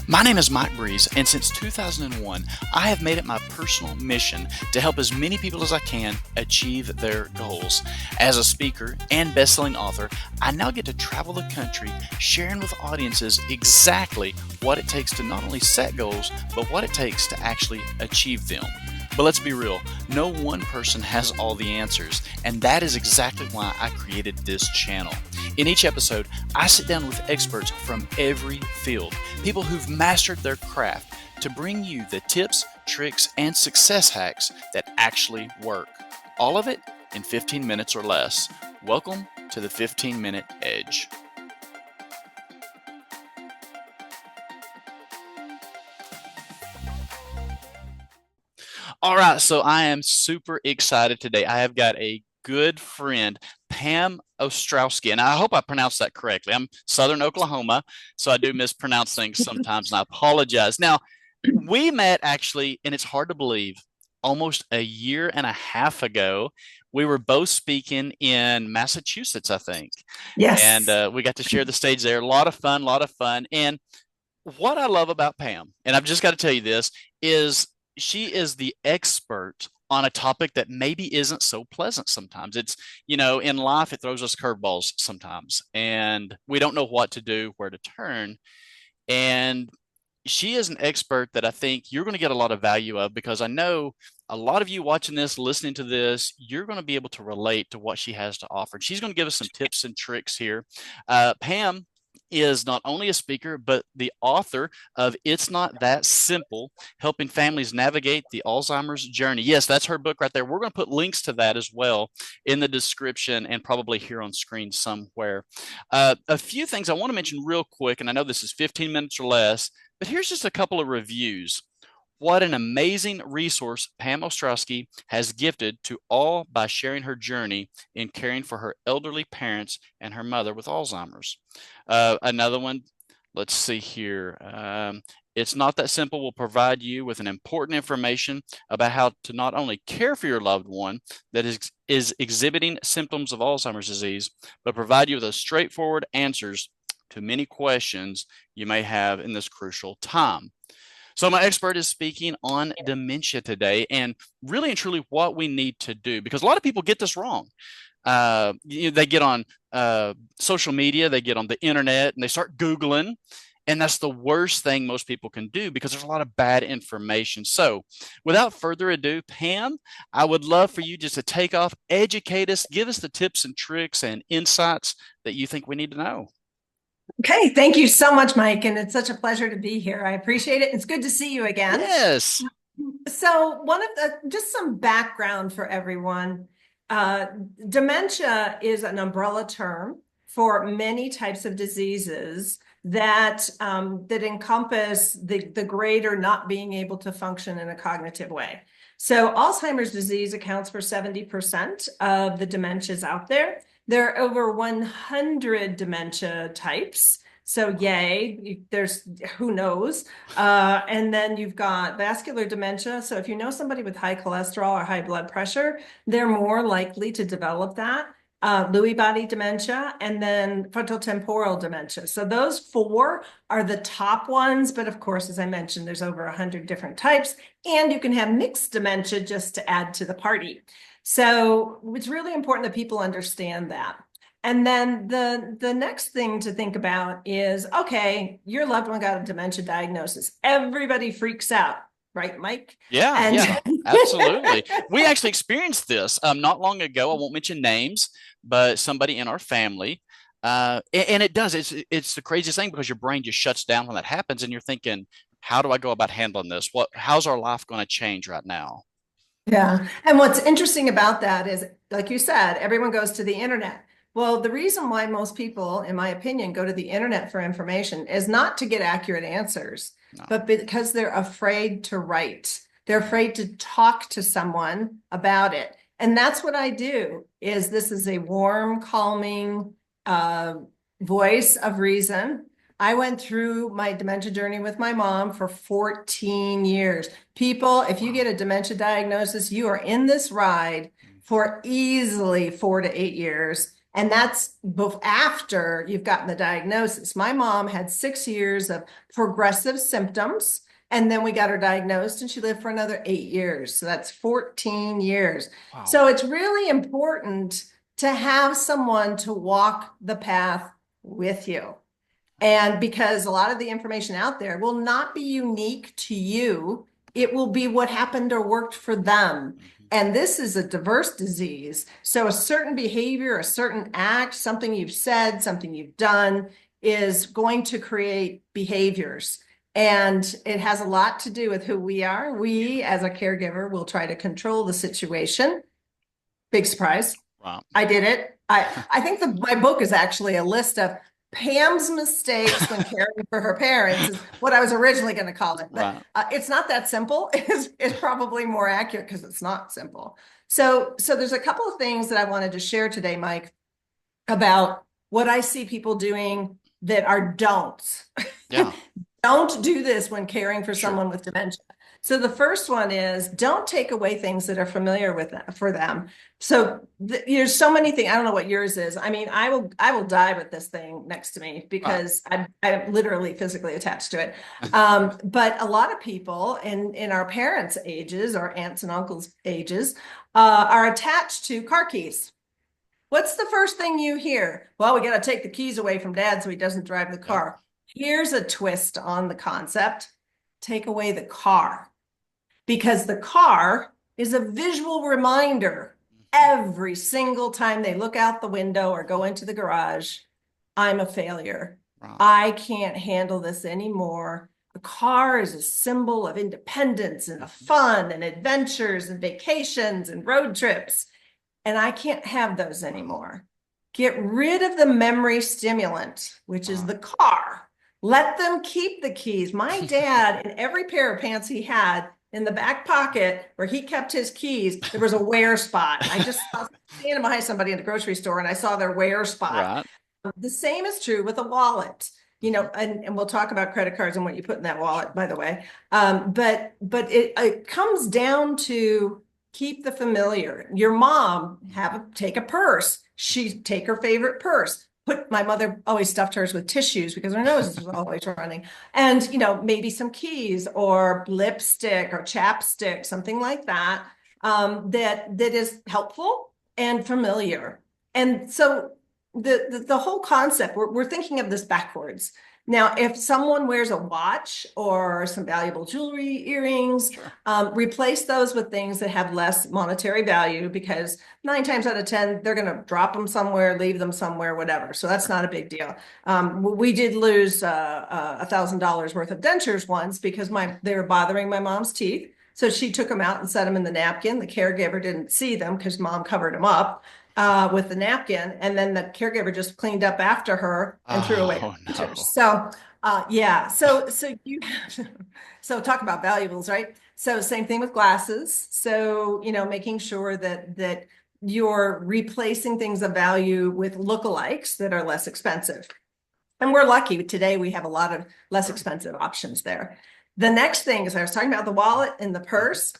My name is Mike Breeze, and since 2001, I have made it my personal mission to help as many people as I can achieve their goals. As a speaker and best-selling author, I now get to travel the country sharing with audiences exactly what it takes to not only set goals, but what it takes to actually achieve them. But let's be real, no one person has all the answers, and that is exactly why I created this channel. In each episode, I sit down with experts from every field, people who've mastered their craft, to bring you the tips, tricks, and success hacks that actually work. All of it in 15 minutes or less. Welcome to the 15-Minute Edge. All right, so I am super excited today. I have got a good friend, Pam Ostrowski, and I hope I pronounced that correctly. I'm Southern Oklahoma, so I do mispronounce things sometimes, and I apologize. Now, we met actually, and it's hard to believe, almost a year and a half ago. We were both speaking in Massachusetts, I think, and Yes. we got to share the stage there. A lot of fun, a lot of fun. And what I love about Pam, and I've just got to tell you this, is she is the expert on a topic that maybe isn't so pleasant sometimes. It's, in life, it throws us curveballs sometimes, and we don't know what to do, where to turn. And she is an expert that I think you're going to get a lot of value of, because I know a lot of you watching this, listening to this, you're going to be able to relate to what she has to offer. She's going to give us some tips and tricks here. Pam is not only a speaker, but the author of It's Not That Simple, Helping Families Navigate the Alzheimer's Journey. Yes, that's her book right there. We're going to put links to that as well in the description and probably here on screen somewhere. A few things I want to mention real quick, and I know this is 15 minutes or less, but here's just a couple of reviews. What an amazing resource Pam Ostrowski has gifted to all by sharing her journey in caring for her elderly parents and her mother with Alzheimer's. Another one, let's see here. It's Not That Simple will provide you with an important information about how to not only care for your loved one that is exhibiting symptoms of Alzheimer's disease, but provide you with a straightforward answers to many questions you may have in this crucial time. So my expert is speaking on dementia today, and really and truly what we need to do, because a lot of people get this wrong. They get on social media, they get on the internet, and they start Googling, and that's the worst thing most people can do, because there's a lot of bad information. So without further ado, Pam, I would love for you just to take off, educate us, give us the tips and tricks and insights that you think we need to know. Okay. Thank you so much, Mike. And it's such a pleasure to be here. I appreciate it. It's good to see you again. Yes. So, just some background for everyone. Uh, Dementia is an umbrella term for many types of diseases that encompass the greater not being able to function in a cognitive way. So Alzheimer's disease accounts for 70% of the dementias out there. There are over 100 dementia types. So yay, there's who knows. And then you've got vascular dementia. So if you know somebody with high cholesterol or high blood pressure, they're more likely to develop that. Lewy body dementia, and then frontotemporal dementia. So those four are the top ones. But of course, as I mentioned, there's over 100 different types, and you can have mixed dementia just to add to the party. So it's really important that people understand that. And then the next thing to think about is, okay, your loved one got a dementia diagnosis. Everybody freaks out, right, Mike? Yeah, And yeah, absolutely. We actually experienced this not long ago. I won't mention names, but somebody in our family, and it does. It's the craziest thing, because your brain just shuts down when that happens, and you're thinking, how do I go about handling this? How's our life going to change right now? Yeah. And what's interesting about that is, like you said, everyone goes to the internet. Well, the reason why most people, in my opinion, go to the internet for information is not to get accurate answers, No. but because they're afraid to write. They're afraid to talk to someone about it. And that's what I do, is this is a warm, calming voice of reason. I went through my dementia journey with my mom for 14 years. People, if you get a dementia diagnosis, you are in this ride for easily 4 to 8 years. And that's after you've gotten the diagnosis. My mom had 6 years of progressive symptoms, and then we got her diagnosed, and she lived for another 8 years. So that's 14 years. Wow. So it's really important to have someone to walk the path with you. And because a lot of the information out there will not be unique to you, it will be what happened or worked for them. Mhm. And this is a diverse disease. So a certain behavior, a certain act, something you've said, something you've done is going to create behaviors. And it has a lot to do with who we are. We, as a caregiver, will try to control the situation. Big surprise. Wow. I did it. I think my book is actually a list of Pam's mistakes when caring for her parents is what I was originally going to call it. But Right. it's not that simple. It's probably more accurate because it's not simple. So there's a couple of things that I wanted to share today, Mike, about what I see people doing that are don'ts. Yeah. Don't do this when caring for Sure. someone with dementia. So the first one is don't take away things that are familiar with them, for them. So there's so many things. I don't know what yours is. I mean, I will die with this thing next to me Right. because I'm literally physically attached to it. But a lot of people in our parents' ages or aunts and uncles' ages are attached to car keys. What's the first thing you hear? Well, we got to take the keys away from dad so he doesn't drive the Yep. car. Here's a twist on the concept. Take away the car because the car is a visual reminder Mhm. every single time they look out the window or go into the garage. I'm a failure. Right. I can't handle this anymore. A car is a symbol of independence and of Mhm. fun and adventures and vacations and road trips. And I can't have those Right. anymore. Get rid of the memory stimulant, which is Right. the car. Let them keep the keys. My dad, in every pair of pants he had, in the back pocket where he kept his keys, there was a wear spot. I just saw standing behind somebody in the grocery store and I saw their wear spot. Right. The same is true with a wallet, Mhm. and we'll talk about credit cards and what you put in that wallet, by the way. But it comes down to keep the familiar. Your mom take a purse. She take her favorite purse. My mother always stuffed hers with tissues because her nose was always running. And maybe some keys or lipstick or chapstick, something like that, that is helpful and familiar. And so the whole concept, we're thinking of this backwards. Now, if someone wears a watch or some valuable jewelry, earrings, Sure. replace those with things that have less monetary value because 9 times out of 10, they're going to drop them somewhere, leave them somewhere, whatever. So that's Sure. not a big deal. We did lose $1,000 worth of dentures once because they were bothering my mom's teeth. So she took them out and set them in the napkin. The caregiver didn't see them because mom covered them up with the napkin, and then the caregiver just cleaned up after her and threw away Oh the pictures. no. So yeah, so you so talk about valuables, right? So same thing with glasses. So making sure that you're replacing things of value with lookalikes that are less expensive. And we're lucky today we have a lot of less Sure. expensive options there. The next thing is I was talking about the wallet and the Mhm. purse.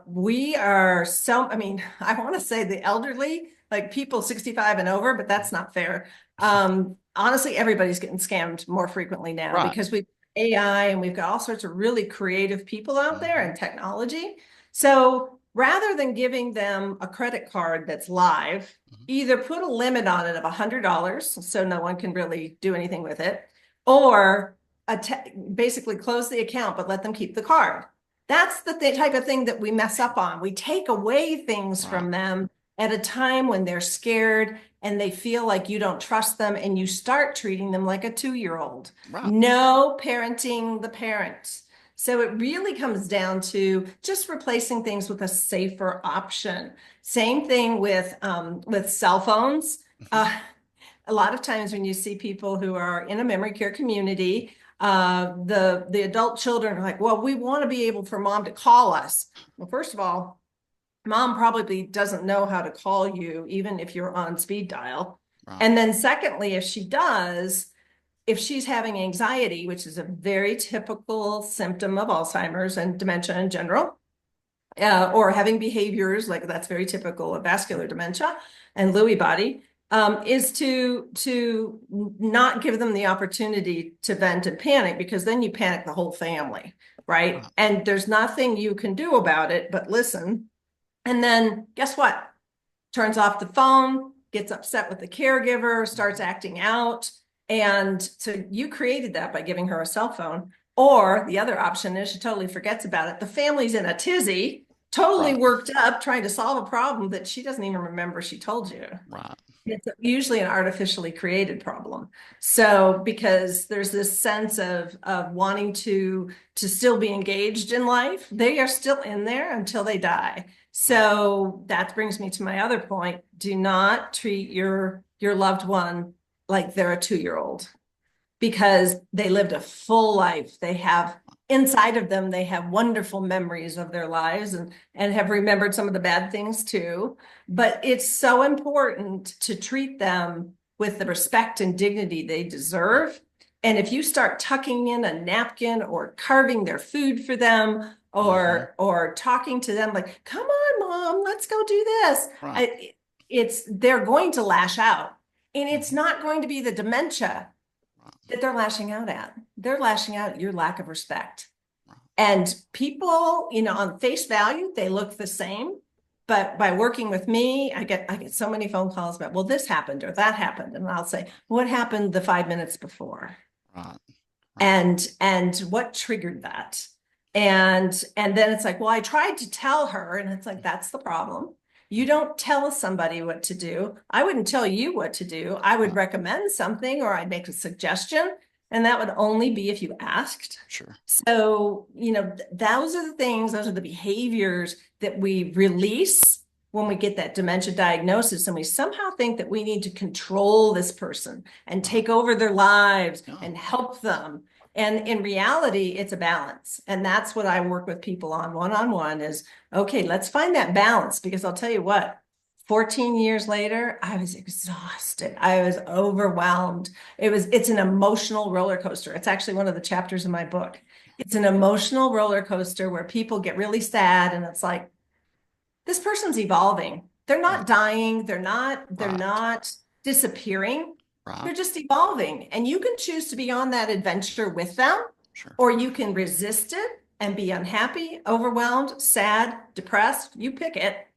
We are I mean, I want to say the elderly, like people 65 and over, but that's not fair. Honestly, everybody's getting scammed more frequently now Right. because we've AI and we've got all sorts of really creative people out there Mhm. and technology. So rather than giving them a credit card that's live, Mhm. either put a limit on it of $100 so no one can really do anything with it, or basically close the account but let them keep the card. That's the type of thing that we mess up on. We take away things Right. from them at a time when they're scared and they feel like you don't trust them, and you start treating them like a 2-year-old. Right. No parenting the parents. So it really comes down to just replacing things with a safer option. Same thing with cell phones. Mhm. Uh, a lot of times when you see people who are in a memory care community, the adult children are like, well, we want to be able for mom to call us. Well, first of all, mom probably doesn't know how to call you, even if you're on speed dial. Right. And then secondly, if she does, if she's having anxiety, which is a very typical symptom of Alzheimer's and dementia in general, or having behaviors like that's very typical of vascular dementia and Lewy body. is to not give them the opportunity to vent and panic, because then you panic the whole family, right? Right. And there's nothing you can do about it but listen. And then guess what? Turns off the phone, gets upset with the caregiver, starts Mhm. acting out. And so you created that by giving her a cell phone. Or the other option is she totally forgets about it. The family's in a tizzy, totally Right. worked up, trying to solve a problem that she doesn't even remember she told you. Right. It's usually an artificially created problem. So because there's this sense of wanting to still be engaged in life, they are still in there until they die. Right. So that brings me to my other point. Do not treat your loved one like they're a 2-year-old, because they lived a full life. They have inside of them, they have wonderful memories of their lives, and have remembered some of the bad things too. But it's so important to treat them with the respect and dignity they deserve. And if you start tucking in a napkin or carving their food for them, Hmm. or talking to them like, come on, mom, let's go do this. Right. It's they're going to lash out. And it's Hmm. not going to be the dementia Right. that they're lashing out at. They're lashing out at your lack of respect. Right. And people, on face value, they look the same. But by working with me, I get so many phone calls about, well, this happened or that happened. And I'll say, what happened the 5 minutes before? Right. Right. And what triggered that? And then it's like, well, I tried to tell her, and it's like, that's the problem. You don't tell somebody what to do. I wouldn't tell you what to do. I would Right. recommend something, or I'd make a suggestion, and that would only be if you asked. Sure. So, those are the things, those are the behaviors that we release when we get that dementia diagnosis, and we somehow think that we need to control this person and Right. take over their lives Yeah. and help them. And in reality, it's a balance. And that's what I work with people on one is, okay, let's find that balance, because I'll tell you what, 14 years later, I was exhausted. I was overwhelmed. It's an emotional roller coaster. It's actually one of the chapters in my book. It's an emotional roller coaster where people get really sad, and it's like, this person's evolving. They're Right. not dying. They're not Right. disappearing. Right. They're just evolving. And you can choose to be on that adventure with them, Sure. or you can resist it and be unhappy, overwhelmed, sad, depressed. You pick it.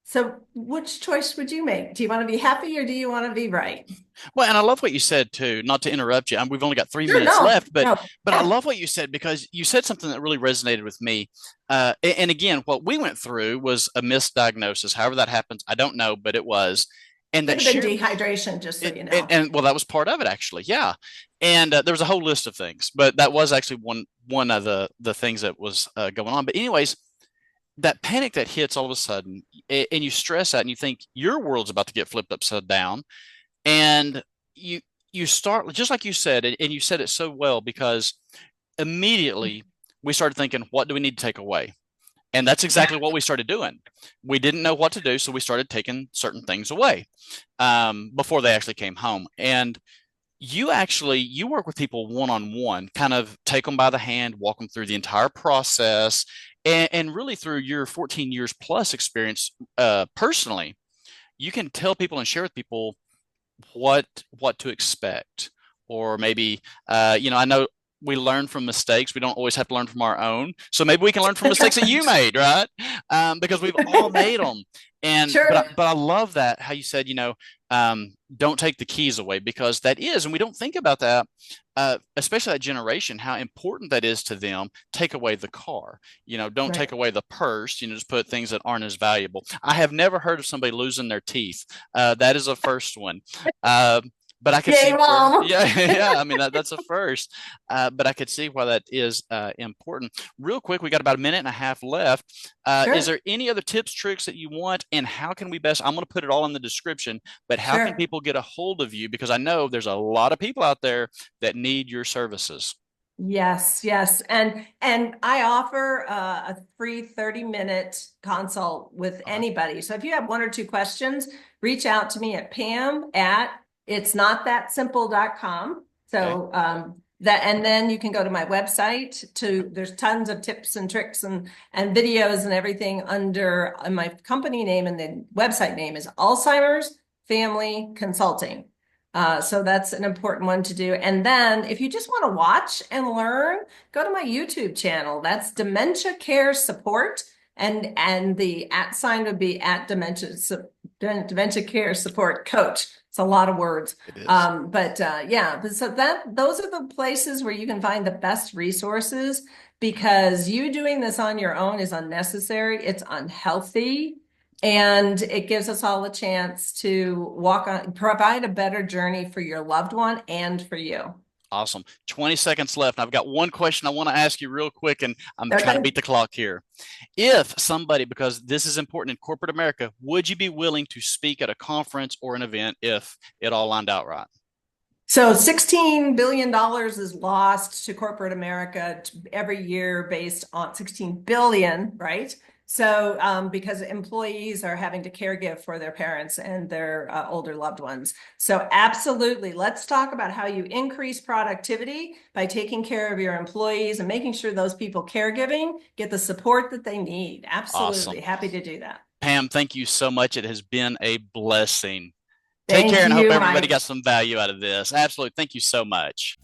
So which choice would you make? Do you want to be happy, or do you want to be right? Well, and I love what you said too. Not to interrupt you, we've only got three Sure, minutes no, left, but no. I Yeah. love what you said, because you said something that really resonated with me. And again, what we went through was a misdiagnosis. However that happens, I don't know, but it was, and Could that have been sheer dehydration, just so it, you it know. and well, that was part of it actually, yeah. And there was a whole list of things, but that was actually one of the things that was going on. But anyways, that panic that hits all of a sudden, and you stress out, and you think your world's about to get flipped upside down, and you you start just like you said, and you said it so well, because immediately we started thinking, what do we need to take away? And that's Yeah. exactly what we started doing. We didn't know what to do, so we started taking certain things away before they actually came home. And you work with people one on one, kind of take them by the hand, walk them through the entire process, and really through your 14 years plus experience personally, you can tell people and share with people what to expect, or maybe I know we learn from mistakes. We don't always have to learn from our own, so maybe we can learn from That's mistakes that you right. made, right? Because we've all made them. And Sure. but I love that how you said, don't take the keys away, because that is, and we don't think about that, especially that generation, how important that is to them. Take away the car, don't take Right. away the purse, just put things that aren't as valuable. I have never heard of somebody losing their teeth. That is a first one. uh, but I could Yay, see where, mom. yeah, yeah. I mean, that's a first. But I could see why that is important. Real quick, we got about a minute and a half left. Is Sure. there any other tips, tricks that you want, and how can we best? I'm going to put it all in the description. But how can Sure. people get a hold of you? Because I know there's a lot of people out there that need your services. Yes, yes. And I offer a free 30-minute consult with Okay. anybody. So if you have one or two questions, reach out to me at Pam at itsnotthatsimple.com. Okay. So and then you can go to my website there's tons of tips and tricks and videos and everything under my company name, and the website name is Alzheimer's family consulting. So that's an important one to do. And then if you just want to watch and learn, go to my YouTube channel. That's Dementia Care Support. And the at sign would be at Dementia Care Support Coach. It's a lot of words. It is. Yeah, but so those are the places where you can find the best resources, because you doing this on your own is unnecessary. It's unhealthy. And it gives us all a chance to provide a better journey for your loved one and for you. Awesome. 20 seconds left. I've got one question I want to ask you real quick, and I'm trying to Okay. beat the clock here. If somebody, because this is important in corporate America, would you be willing to speak at a conference or an event if it all lined out right? So $16 billion is lost to corporate America every year based on 16 billion, right? So because employees are having to caregive for their parents and their older loved ones. So absolutely, let's talk about how you increase productivity by taking care of your employees and making sure those people caregiving get the support that they need. Awesome. Absolutely, happy to do that. Pam, thank you so much. It has been a blessing. Take care Thank and I hope you, everybody Mike. got some value out of this. Absolutely. Thank you so much.